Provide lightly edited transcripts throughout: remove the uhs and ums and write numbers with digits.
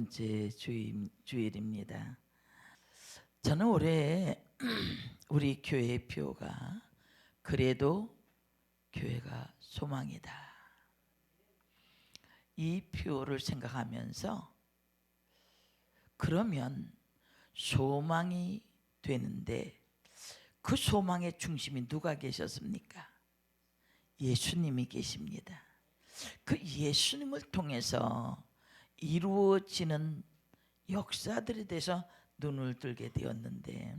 번째 주일입니다. 저는 올해 우리 교회의 표가 그래도 교회가 소망이다. 이 표를 생각하면서 그러면 소망이 되는데 그 소망의 중심이 누가 계셨습니까? 예수님이 계십니다. 그 예수님을 통해서 이루어지는 역사들에 대해서 눈을 들게 되었는데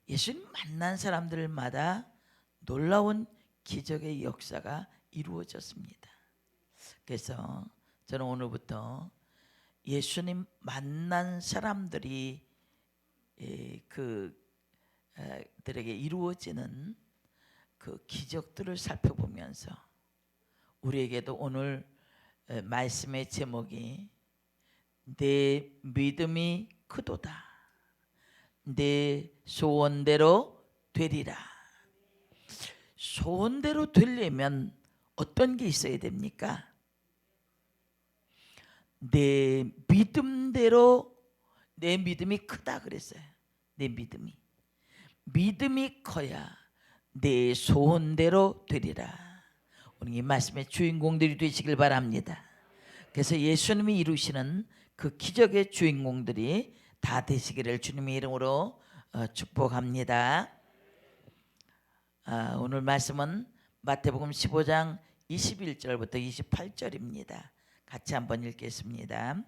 예수님 만난 사람들마다 놀라운 기적의 역사가 이루어졌습니다. 그래서 저는 오늘부터 예수님 만난 사람들이 그들에게 이루어지는 그 기적들을 살펴보면서 우리에게도 오늘 말씀의 제목이 내 믿음이 크도다. 내 소원대로 되리라. 소원대로 되려면 어떤 게 있어야 됩니까? 내 믿음대로, 내 믿음이 크다 그랬어요. 내 믿음이 커야 내 소원대로 되리라. 오늘 이 말씀의 주인공들이 되시길 바랍니다. 그래서 예수님이 이루시는 그 기적의 주인공들이 다 되시기를 주님의 이름으로 축복합니다. 오늘 말씀은 마태복음 15장 21절부터 28절입니다. 같이 한번 읽겠습니다.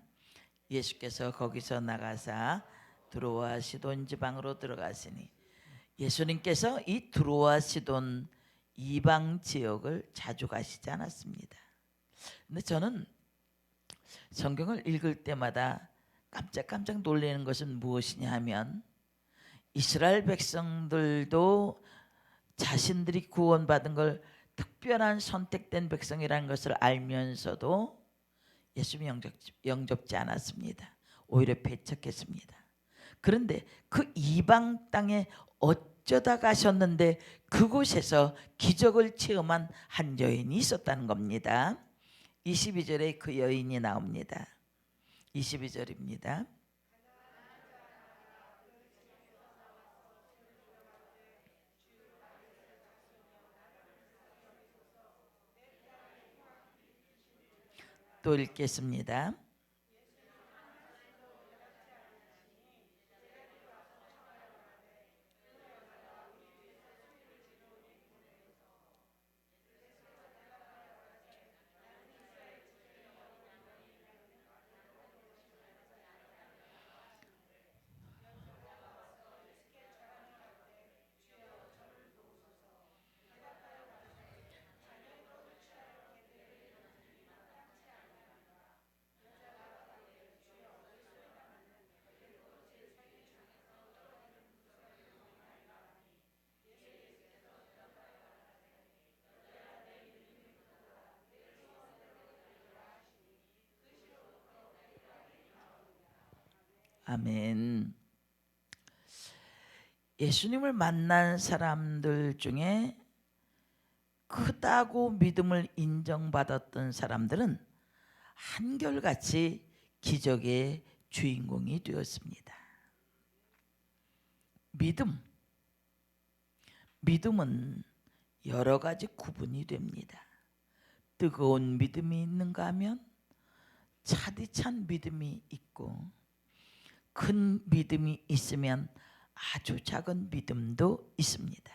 예수께서 거기서 나가사 두로와 시돈 지방으로 들어가시니 예수님께서 이 두로와 시돈 이방 지역을 자주 가시지 않았습니다. 근데 저는 성경을 읽을 때마다 깜짝깜짝 놀라는 것은 무엇이냐 하면 이스라엘 백성들도 자신들이 구원받은 걸 특별한 선택된 백성이라는 것을 알면서도 예수님이 영접지 않았습니다. 오히려 배척했습니다. 그런데 그 이방 땅에 어쩌다 가셨는데 그곳에서 기적을 체험한 한 여인이 있었다는 겁니다. 22절에 그 여인이 나옵니다. 22절입니다. 또 읽겠습니다. 아멘. 예수님을 만난 사람들 중에 크다고 믿음을 인정받았던 사람들은 한결같이 기적의 주인공이 되었습니다. 믿음은 여러 가지 구분이 됩니다. 뜨거운 믿음이 있는가 하면 차디찬 믿음이 있고 큰 믿음이 있으면 아주 작은 믿음도 있습니다.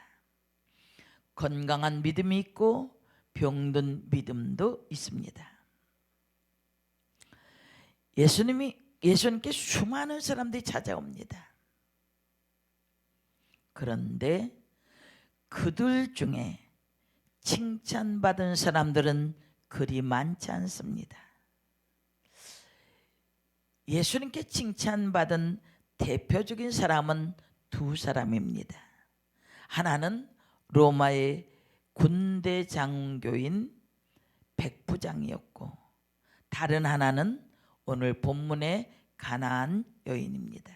건강한 믿음이 있고 병든 믿음도 있습니다. 예수님께 수많은 사람들이 찾아옵니다. 그런데 그들 중에 칭찬받은 사람들은 그리 많지 않습니다. 예수님께 칭찬받은 대표적인 사람은 두 사람입니다. 하나는 로마의 군대 장교인 백부장이었고 다른 하나는 오늘 본문의 가나안 여인입니다.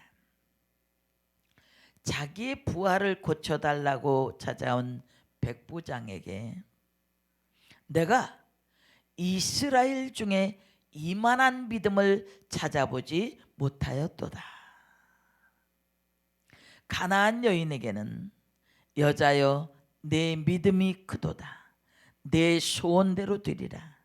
자기의 부하를 고쳐달라고 찾아온 백부장에게 내가 이스라엘 중에 이만한 믿음을 찾아보지 못하였도다. 가나안 여인에게는 여자여 내 믿음이 크도다. 내 소원대로 되리라.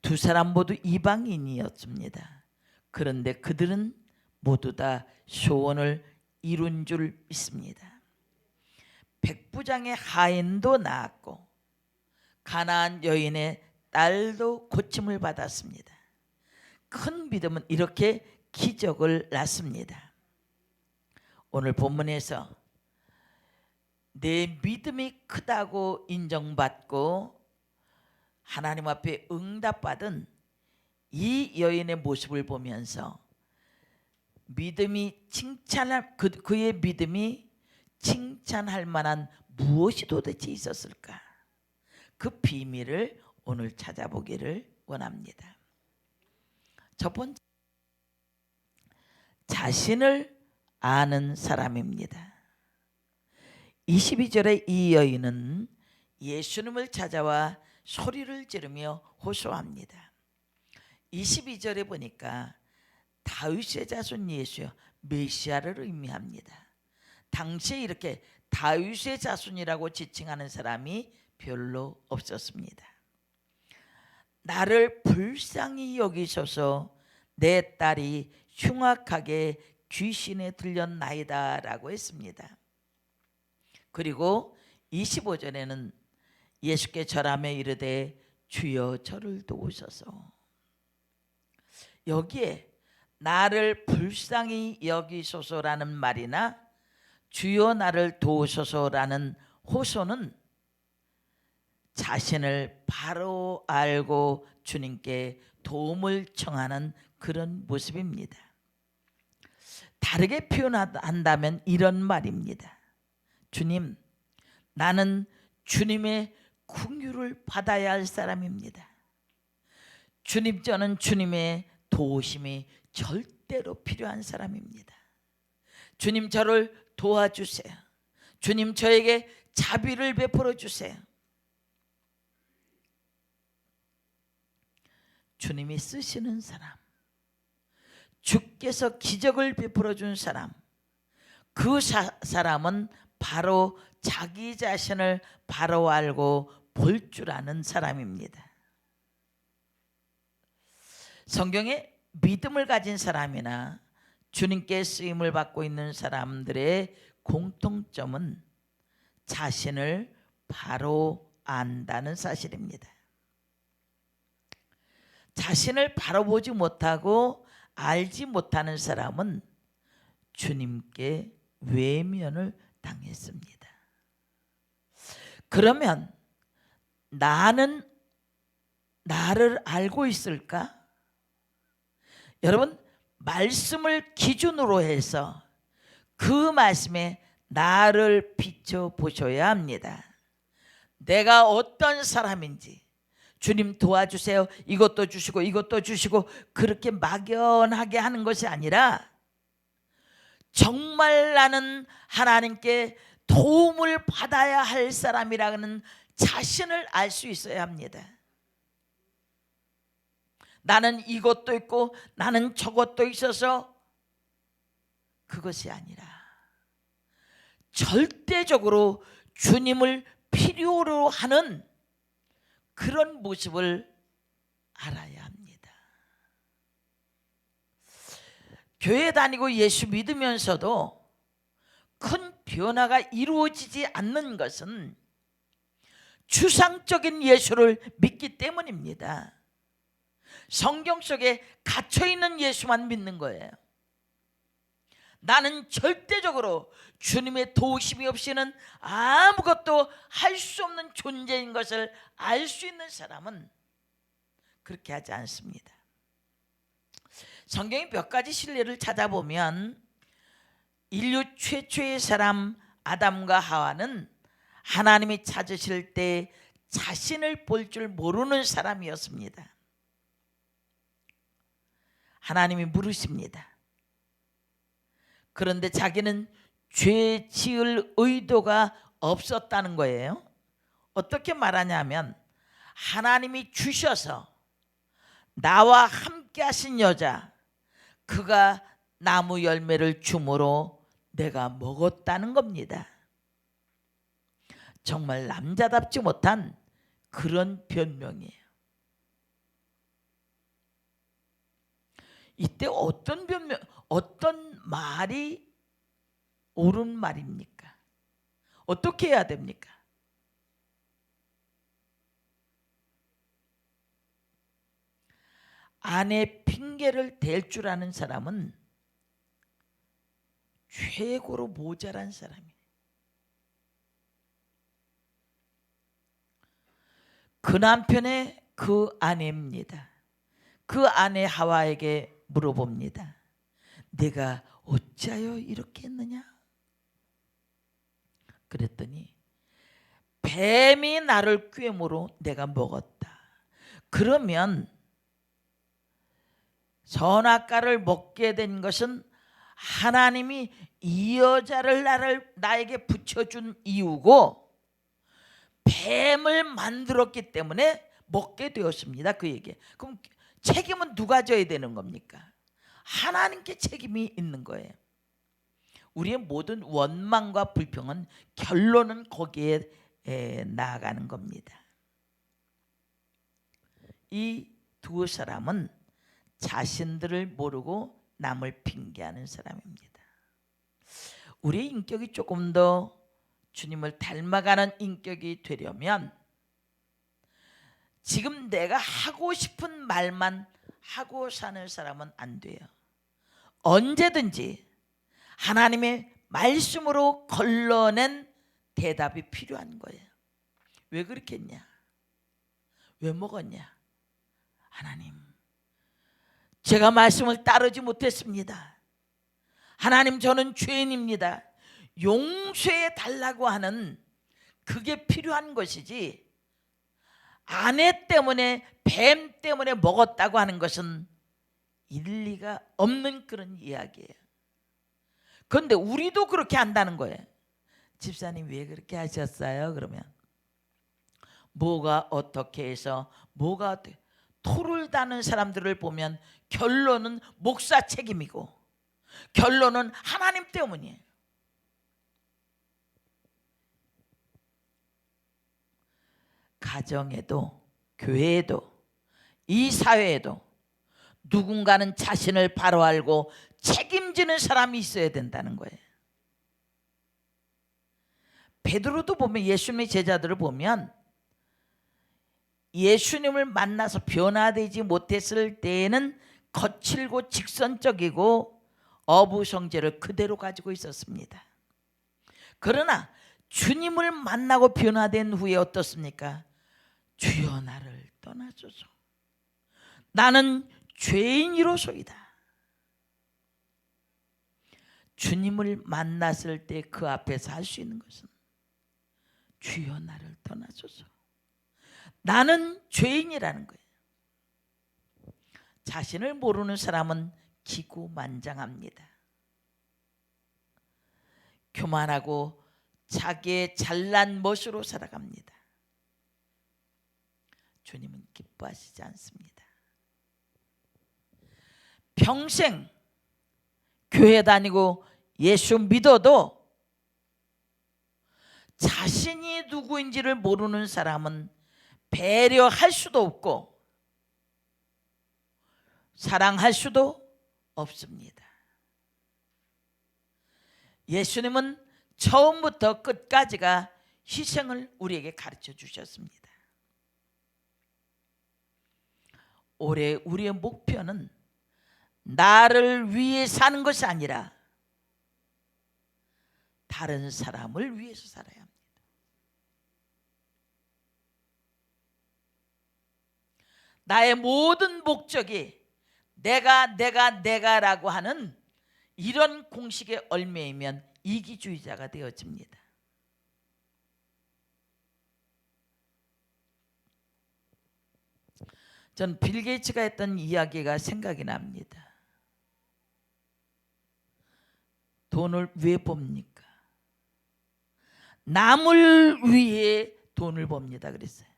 두 사람 모두 이방인이었습니다. 그런데 그들은 모두 다 소원을 이룬 줄 믿습니다. 백부장의 하인도 나았고 가나안 여인의 딸도 고침을 받았습니다. 큰 믿음은 이렇게 기적을 낳습니다. 오늘 본문에서 내 믿음이 크다고 인정받고 하나님 앞에 응답받은 이 여인의 모습을 보면서 믿음이 그의 믿음이 칭찬할 만한 무엇이 도대체 있었을까? 그 비밀을 오늘 찾아보기를 원합니다. 첫 번째, 자신을 아는 사람입니다. 22절에 이 여인은 예수님을 찾아와 소리를 지르며 호소합니다. 22절에 보니까 다윗의 자손 예수여, 메시아를 의미합니다. 당시에 이렇게 다윗의 자손이라고 지칭하는 사람이 별로 없었습니다. 나를 불쌍히 여기셔서 내 딸이 흉악하게 귀신에 들렸나이다 라고 했습니다. 그리고 25절에는 예수께 절하며 이르되 주여 저를 도우소서. 여기에 나를 불쌍히 여기소서라는 말이나 주여 나를 도우소서라는 호소는 자신을 바로 알고 주님께 도움을 청하는 그런 모습입니다. 다르게 표현한다면 이런 말입니다. 주님, 나는 주님의 긍휼을 받아야 할 사람입니다. 주님, 저는 주님의 도우심이 절대로 필요한 사람입니다. 주님, 저를 도와주세요. 주님, 저에게 자비를 베풀어 주세요. 주님이 쓰시는 사람, 주께서 기적을 베풀어 준 사람, 그 사람은 바로 자기 자신을 바로 알고 볼 줄 아는 사람입니다. 성경에 믿음을 가진 사람이나 주님께 쓰임을 받고 있는 사람들의 공통점은 자신을 바로 안다는 사실입니다. 자신을 바로 보지 못하고 알지 못하는 사람은 주님께 외면을 당했습니다. 그러면 나는 나를 알고 있을까? 여러분, 말씀을 기준으로 해서 그 말씀에 나를 비춰보셔야 합니다. 내가 어떤 사람인지, 주님 도와주세요, 이것도 주시고 이것도 주시고 그렇게 막연하게 하는 것이 아니라 정말 나는 하나님께 도움을 받아야 할 사람이라는 자신을 알 수 있어야 합니다. 나는 이것도 있고 나는 저것도 있어서 그것이 아니라 절대적으로 주님을 필요로 하는 그런 모습을 알아야 합니다. 교회 다니고 예수 믿으면서도 큰 변화가 이루어지지 않는 것은 추상적인 예수를 믿기 때문입니다. 성경 속에 갇혀있는 예수만 믿는 거예요. 나는 절대적으로 주님의 도우심이 없이는 아무것도 할 수 없는 존재인 것을 알 수 있는 사람은 그렇게 하지 않습니다. 성경의 몇 가지 신뢰를 찾아보면 인류 최초의 사람 아담과 하와는 하나님이 찾으실 때 자신을 볼 줄 모르는 사람이었습니다. 하나님이 물으십니다. 그런데 자기는 죄 지을 의도가 없었다는 거예요. 어떻게 말하냐면 하나님이 주셔서 나와 함께 하신 여자, 그가 나무 열매를 주므로 내가 먹었다는 겁니다. 정말 남자답지 못한 그런 변명이에요. 이때 어떤 변명, 어떤 말이 옳은 말입니까? 어떻게 해야 됩니까? 아내 핑계를 댈 줄 아는 사람은 최고로 모자란 사람이에요. 그 남편의 그 아내입니다. 그 아내 하와에게 물어봅니다. 내가 어찌하여 이렇게 했느냐? 그랬더니 뱀이 나를 꿰므로 내가 먹었다. 그러면 선악과를 먹게 된 것은 하나님이 이 여자를 나에게 붙여준 이유고 뱀을 만들었기 때문에 먹게 되었습니다. 그에게. 그럼 책임은 누가 져야 되는 겁니까? 하나님께 책임이 있는 거예요. 우리의 모든 원망과 불평은 결론은 거기에 나아가는 겁니다. 이 두 사람은 자신들을 모르고 남을 핑계하는 사람입니다. 우리의 인격이 조금 더 주님을 닮아가는 인격이 되려면 지금 내가 하고 싶은 말만 하고 사는 사람은 안 돼요. 언제든지 하나님의 말씀으로 걸러낸 대답이 필요한 거예요. 왜 그렇게 했냐? 왜 먹었냐? 하나님, 제가 말씀을 따르지 못했습니다. 하나님, 저는 죄인입니다. 용서해 달라고 하는 그게 필요한 것이지, 아내 때문에 뱀 때문에 먹었다고 하는 것은 일리가 없는 그런 이야기예요. 그런데 우리도 그렇게 한다는 거예요. 집사님 왜 그렇게 하셨어요? 그러면 뭐가 어떻게 해서 뭐가 어떻게, 토를 다는 사람들을 보면 결론은 목사 책임이고 결론은 하나님 때문이에요. 가정에도 교회에도 이 사회에도 누군가는 자신을 바로 알고 책임지는 사람이 있어야 된다는 거예요. 베드로도 보면, 예수님의 제자들을 보면 예수님을 만나서 변화되지 못했을 때에는 거칠고 직선적이고 어부성제를 그대로 가지고 있었습니다. 그러나 주님을 만나고 변화된 후에 어떻습니까? 주여 나를 떠나소서, 나는 죄인이로소이다. 주님을 만났을 때 그 앞에서 할 수 있는 것은 주여 나를 떠나소서, 나는 죄인이라는 거예요. 자신을 모르는 사람은 기고만장합니다. 교만하고 자기의 잘난 멋으로 살아갑니다. 주님은 기뻐하시지 않습니다. 평생 교회 다니고 예수 믿어도 자신이 누구인지를 모르는 사람은 배려할 수도 없고 사랑할 수도 없습니다. 예수님은 처음부터 끝까지가 희생을 우리에게 가르쳐 주셨습니다. 올해 우리의 목표는 나를 위해 사는 것이 아니라 다른 사람을 위해서 살아야 합니다. 나의 모든 목적이 내가라고 하는 이런 공식에 얽매이면 이기주의자가 되어집니다. 전 빌 게이츠가 했던 이야기가 생각이 납니다. 돈을 왜 법니까? 남을 위해 돈을 법니다 그랬어요.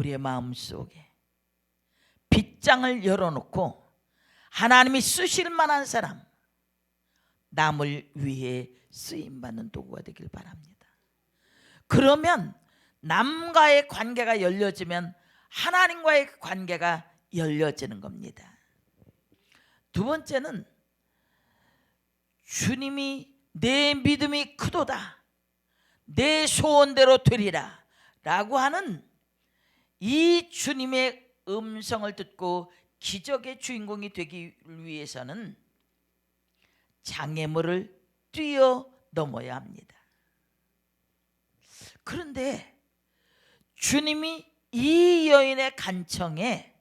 우리의 마음속에 빗장을 열어놓고 하나님이 쓰실 만한 사람, 남을 위해 쓰임받는 도구가 되길 바랍니다. 그러면 남과의 관계가 열려지면 하나님과의 관계가 열려지는 겁니다. 두 번째는 주님이 내 믿음이 크도다, 내 소원대로 되리라 라고 하는 이 주님의 음성을 듣고 기적의 주인공이 되기 위해서는 장애물을 뛰어넘어야 합니다. 그런데 주님이 이 여인의 간청에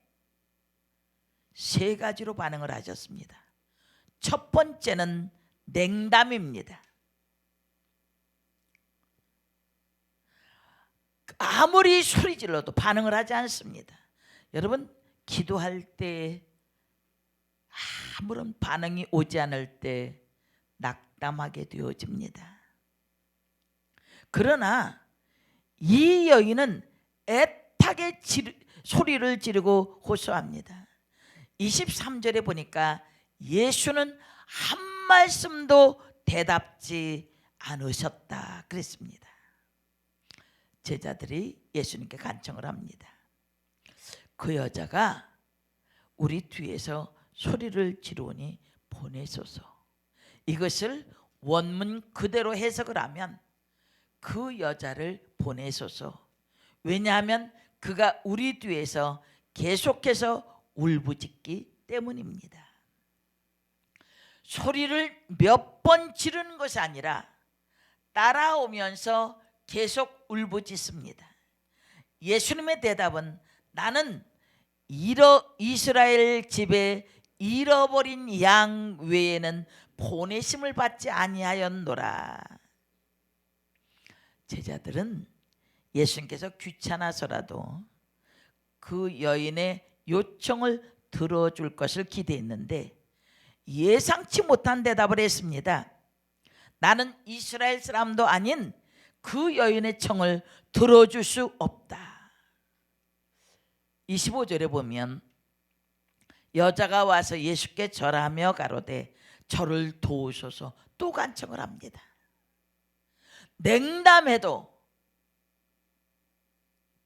세 가지로 반응을 하셨습니다. 첫 번째는 냉담입니다. 아무리 소리 질러도 반응을 하지 않습니다. 여러분, 기도할 때 아무런 반응이 오지 않을 때 낙담하게 되어집니다. 그러나 이 여인은 애타게 소리를 지르고 호소합니다. 23절에 보니까 예수는 한 말씀도 대답지 않으셨다 그랬습니다. 제자들이 예수님께 간청을 합니다. 그 여자가 우리 뒤에서 소리를 지르니 보내소서. 이것을 원문 그대로 해석을 하면 그 여자를 보내소서. 왜냐하면 그가 우리 뒤에서 계속해서 울부짖기 때문입니다. 소리를 몇 번 지르는 것이 아니라 따라오면서 계속 울부짖습니다. 예수님의 대답은 나는 이스라엘 집에 잃어버린 양 외에는 보내심을 받지 아니하였노라. 제자들은 예수님께서 귀찮아서라도 그 여인의 요청을 들어줄 것을 기대했는데 예상치 못한 대답을 했습니다. 나는 이스라엘 사람도 아닌 그 여인의 청을 들어줄 수 없다. 25절에 보면 여자가 와서 예수께 절하며 가로되 저를 도우소서. 또 간청을 합니다. 냉담해도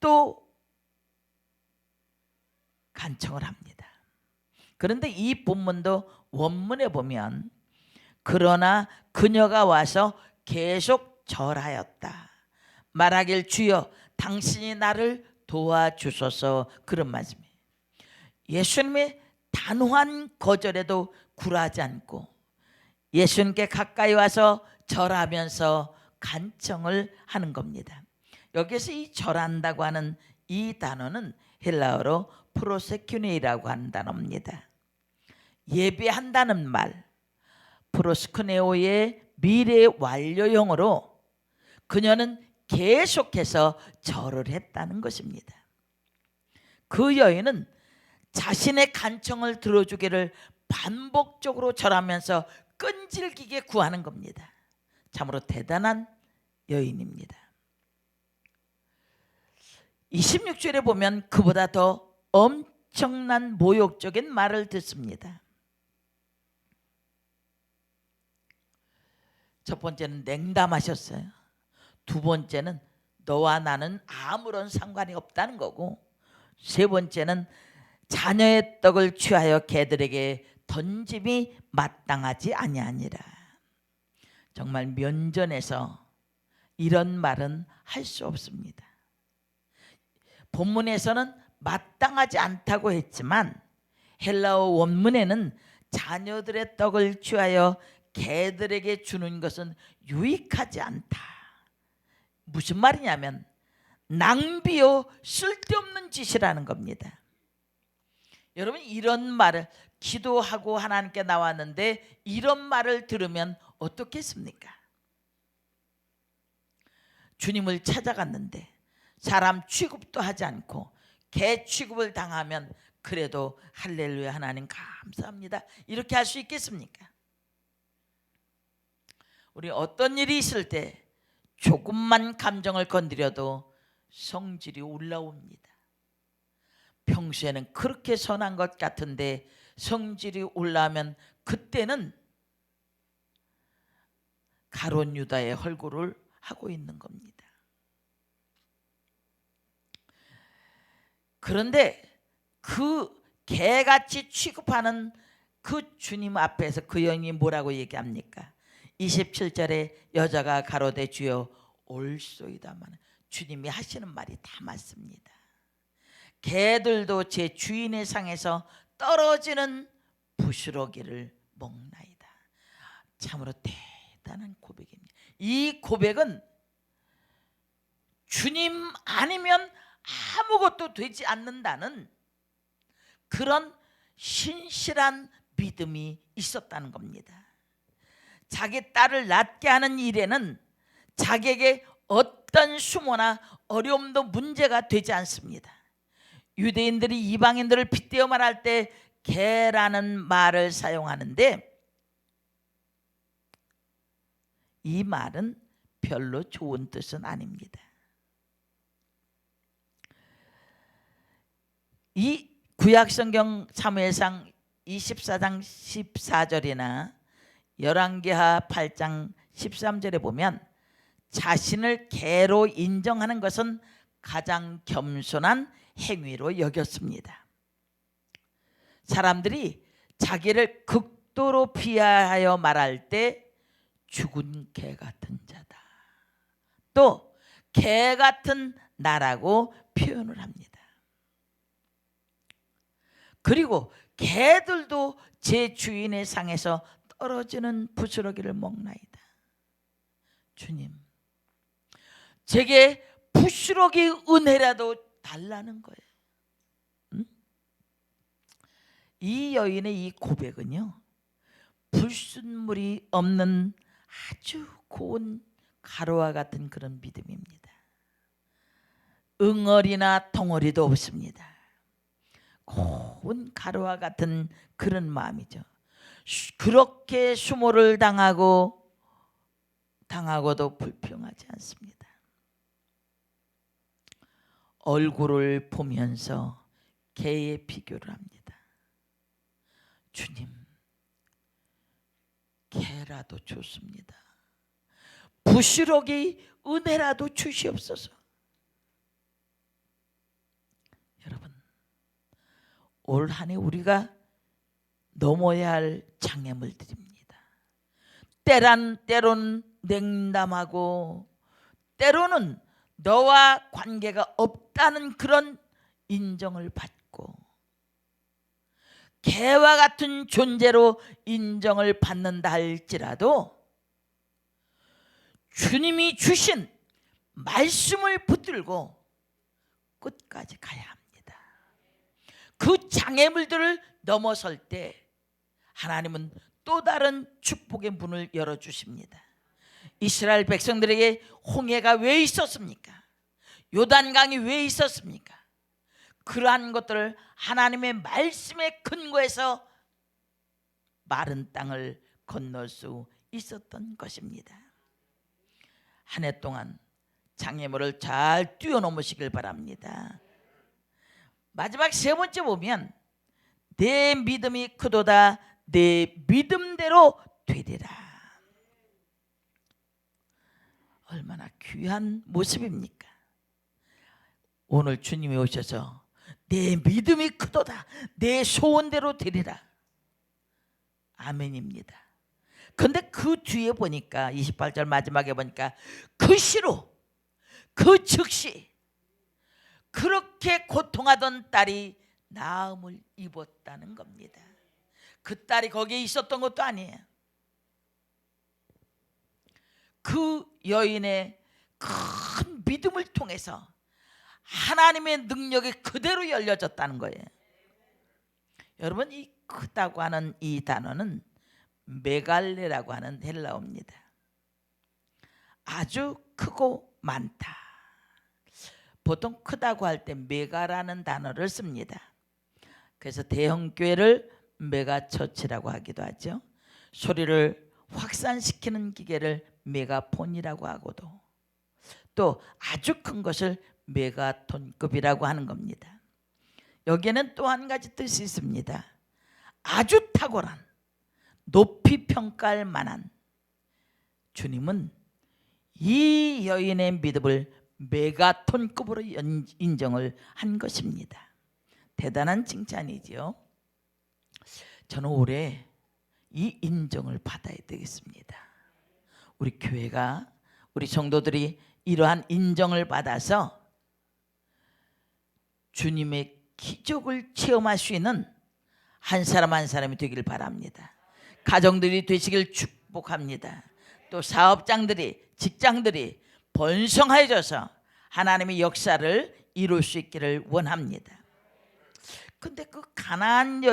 또 간청을 합니다. 그런데 이 본문도 원문에 보면 그러나 그녀가 와서 계속 절하였다. 말하길 주여 당신이 나를 도와주소서. 그런 말씀이에요. 예수님의 단호한 거절에도 굴하지 않고 예수님께 가까이 와서 절하면서 간청을 하는 겁니다. 여기서 이 절한다고 하는 이 단어는 헬라어로 프로세큐네이라고 하는 단어입니다. 예배한다는 말, 프로스크네오의 미래 완료형으로 그녀는 계속해서 절을 했다는 것입니다. 그 여인은 자신의 간청을 들어주기를 반복적으로 절하면서 끈질기게 구하는 겁니다. 참으로 대단한 여인입니다. 26절에 보면 그보다 더 엄청난 모욕적인 말을 듣습니다. 첫 번째는 냉담하셨어요. 두 번째는 너와 나는 아무런 상관이 없다는 거고, 세 번째는 자녀의 떡을 취하여 개들에게 던짐이 마땅하지 아니하니라. 정말 면전에서 이런 말은 할 수 없습니다. 본문에서는 마땅하지 않다고 했지만 헬라어 원문에는 자녀들의 떡을 취하여 개들에게 주는 것은 유익하지 않다. 무슨 말이냐면 낭비요 쓸데없는 짓이라는 겁니다. 여러분, 이런 말을 기도하고 하나님께 나왔는데 이런 말을 들으면 어떻겠습니까? 주님을 찾아갔는데 사람 취급도 하지 않고 개 취급을 당하면 그래도 할렐루야 하나님 감사합니다 이렇게 할 수 있겠습니까? 우리 어떤 일이 있을 때 조금만 감정을 건드려도 성질이 올라옵니다. 평소에는 그렇게 선한 것 같은데 성질이 올라오면 그때는 가룟 유다의 헐고를 하고 있는 겁니다. 그런데 그 개같이 취급하는 그 주님 앞에서 그 여인이 뭐라고 얘기합니까? 27절에 여자가 가로되 주여 올소이다만, 주님이 하시는 말이 다 맞습니다. 개들도 제 주인의 상에서 떨어지는 부스러기를 먹나이다. 참으로 대단한 고백입니다. 이 고백은 주님 아니면 아무것도 되지 않는다는 그런 신실한 믿음이 있었다는 겁니다. 자기 딸을 낳게 하는 일에는 자기에게 어떤 수모나 어려움도 문제가 되지 않습니다. 유대인들이 이방인들을 빗대어 말할 때 개라는 말을 사용하는데 이 말은 별로 좋은 뜻은 아닙니다. 이 구약성경 사무엘상 24장 14절이나 열왕기하 8장 13절에 보면 자신을 개로 인정하는 것은 가장 겸손한 행위로 여겼습니다. 사람들이 자기를 극도로 비하하여 말할 때 죽은 개 같은 자다, 또 개 같은 나라고 표현을 합니다. 그리고 개들도 제 주인의 상에서 떨어지는 부스러기를 먹나이다. 주님, 제게 부스러기 은혜라도 달라는 거예요. 응? 이 여인의 이 고백은요, 불순물이 없는 아주 고운 가루와 같은 그런 믿음입니다. 응어리나 덩어리도 없습니다. 고운 가루와 같은 그런 마음이죠. 그렇게 수모를 당하고도 불평하지 않습니다. 얼굴을 보면서 개의 비교를 합니다. 주님, 개라도 좋습니다. 부스러기 은혜라도 주시옵소서. 여러분, 올 한 해 우리가 넘어야 할 장애물들입니다. 때로는 냉담하고 때로는 너와 관계가 없다는 그런 인정을 받고 개와 같은 존재로 인정을 받는다 할지라도 주님이 주신 말씀을 붙들고 끝까지 가야 합니다. 그 장애물들을 넘어설 때 하나님은 또 다른 축복의 문을 열어주십니다. 이스라엘 백성들에게 홍해가 왜 있었습니까? 요단강이 왜 있었습니까? 그러한 것들을 하나님의 말씀에 근거해서 마른 땅을 건널 수 있었던 것입니다. 한 해 동안 장애물을 잘 뛰어넘으시길 바랍니다. 마지막 세 번째 보면 내 믿음이 크도다, 내 믿음대로 되리라. 얼마나 귀한 모습입니까? 오늘 주님이 오셔서 내 믿음이 크도다, 내 소원대로 되리라. 아멘입니다. 근데 그 뒤에 보니까 28절 마지막에 보니까 그 시로 그 즉시 그렇게 고통하던 딸이 나음을 입었다는 겁니다. 그 딸이 거기에 있었던 것도 아니에요. 그 여인의 큰 믿음을 통해서 하나님의 능력이 그대로 열려졌다는 거예요. 여러분, 이 크다고 하는 이 단어는 메갈레라고 하는 헬라어입니다. 아주 크고 많다. 보통 크다고 할 때 메가라는 단어를 씁니다. 그래서 대형교회를 메가처치라고 하기도 하죠. 소리를 확산시키는 기계를 메가폰이라고 하고도, 또 아주 큰 것을 메가톤급이라고 하는 겁니다. 여기에는 또 한 가지 뜻이 있습니다. 아주 탁월한, 높이 평가할 만한. 주님은 이 여인의 믿음을 메가톤급으로 인정을 한 것입니다. 대단한 칭찬이죠. 저는 올해 이 인정을 받아야 되겠습니다. 우리 교회가, 우리 성도들이 이러한 인정을 받아서 주님의 기적을 체험할 수 있는 한 사람 한 사람이 되길 바랍니다. 가정들이 되시길 축복합니다. 또 사업장들이, 직장들이 번성해져서 하나님의 역사를 이룰 수 있기를 원합니다. 근데 그 가나안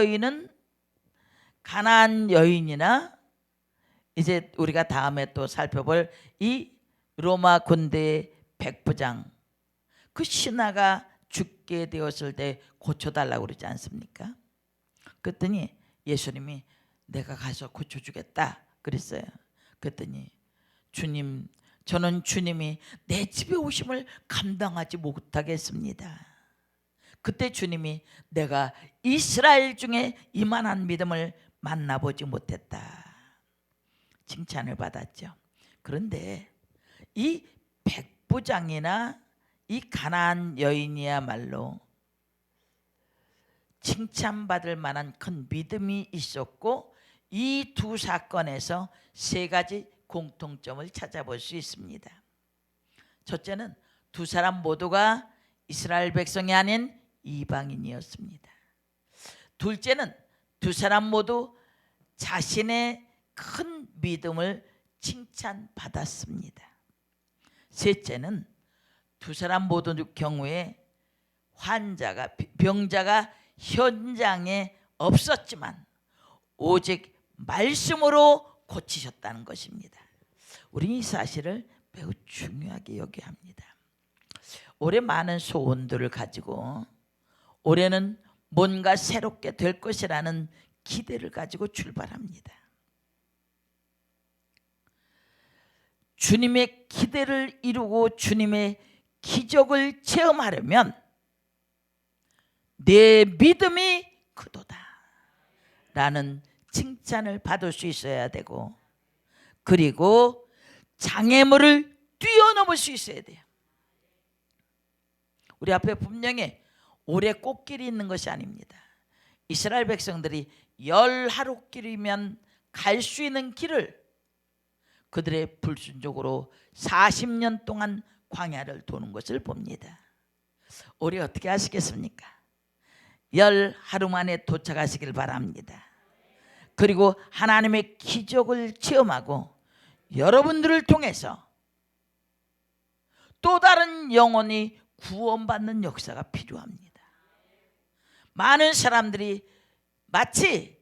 여인이나 이제 우리가 다음에 또 살펴볼 이 로마 군대의 백부장, 그 신하가 죽게 되었을 때 고쳐달라고 그러지 않습니까? 그랬더니 예수님이 내가 가서 고쳐주겠다 그랬어요. 그랬더니 주님, 저는 주님이 내 집에 오심을 감당하지 못하겠습니다. 그때 주님이 내가 이스라엘 중에 이만한 믿음을 만나보지 못했다, 칭찬을 받았죠. 그런데 이 백부장이나 이 가나안 여인이야말로 칭찬받을 만한 큰 믿음이 있었고, 이 두 사건에서 세 가지 공통점을 찾아볼 수 있습니다. 첫째는 두 사람 모두가 이스라엘 백성이 아닌 이방인이었습니다. 둘째는 두 사람 모두 자신의 큰 믿음을 칭찬받았습니다. 셋째는 두 사람 모두 경우에 병자가 현장에 없었지만 오직 말씀으로 고치셨다는 것입니다. 우리는 이 사실을 매우 중요하게 여겨야 합니다. 올해 많은 소원들을 가지고 올해는 뭔가 새롭게 될 것이라는 기대를 가지고 출발합니다. 주님의 기대를 이루고 주님의 기적을 체험하려면 내 믿음이 크도다 라는 칭찬을 받을 수 있어야 되고, 그리고 장애물을 뛰어넘을 수 있어야 돼요. 우리 앞에 분명히 올해 꽃길이 있는 것이 아닙니다. 이스라엘 백성들이 10하루길이면 갈 수 있는 길을 그들의 불순종으로 40년 동안 광야를 도는 것을 봅니다. 올해 어떻게 하시겠습니까? 10하루 만에 도착하시길 바랍니다. 그리고 하나님의 기적을 체험하고 여러분들을 통해서 또 다른 영혼이 구원받는 역사가 필요합니다. 많은 사람들이 마치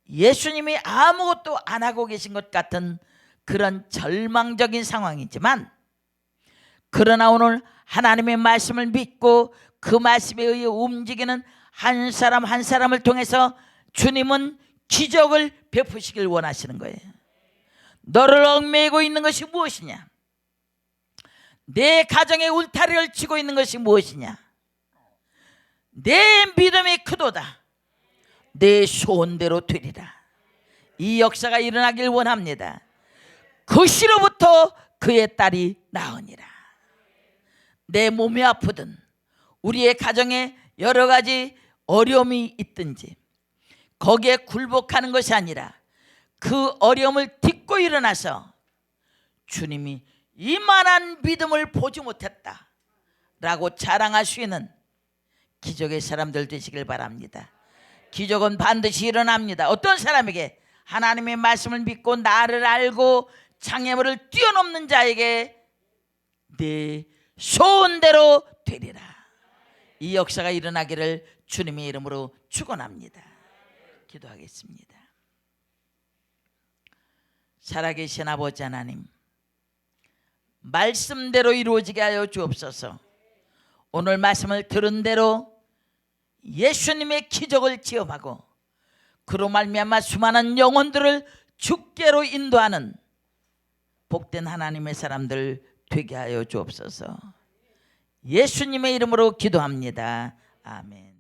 예수님이 아무것도 안 하고 계신 것 같은 그런 절망적인 상황이지만, 그러나 오늘 하나님의 말씀을 믿고 그 말씀에 의해 움직이는 한 사람 한 사람을 통해서 주님은 기적을 베푸시길 원하시는 거예요. 너를 얽매이고 있는 것이 무엇이냐? 내 가정의 울타리를 치고 있는 것이 무엇이냐? 내 믿음이 크도다. 내 소원대로 되리라. 이 역사가 일어나길 원합니다. 그 시로부터 그의 딸이 나으니라. 내 몸이 아프든 우리의 가정에 여러 가지 어려움이 있든지 거기에 굴복하는 것이 아니라 그 어려움을 딛고 일어나서 주님이 이만한 믿음을 보지 못했다 라고 자랑할 수 있는 기적의 사람들 되시길 바랍니다. 기적은 반드시 일어납니다. 어떤 사람에게? 하나님의 말씀을 믿고 나를 알고 장애물을 뛰어넘는 자에게 내 소원대로 되리라. 이 역사가 일어나기를 주님의 이름으로 축원합니다. 기도하겠습니다. 살아계신 아버지 하나님, 말씀대로 이루어지게 하여 주옵소서. 오늘 말씀을 들은 대로 예수님의 기적을 체험하고 그로 말미암아 수많은 영혼들을 주께로 인도하는 복된 하나님의 사람들 되게 하여 주옵소서. 예수님의 이름으로 기도합니다. 아멘.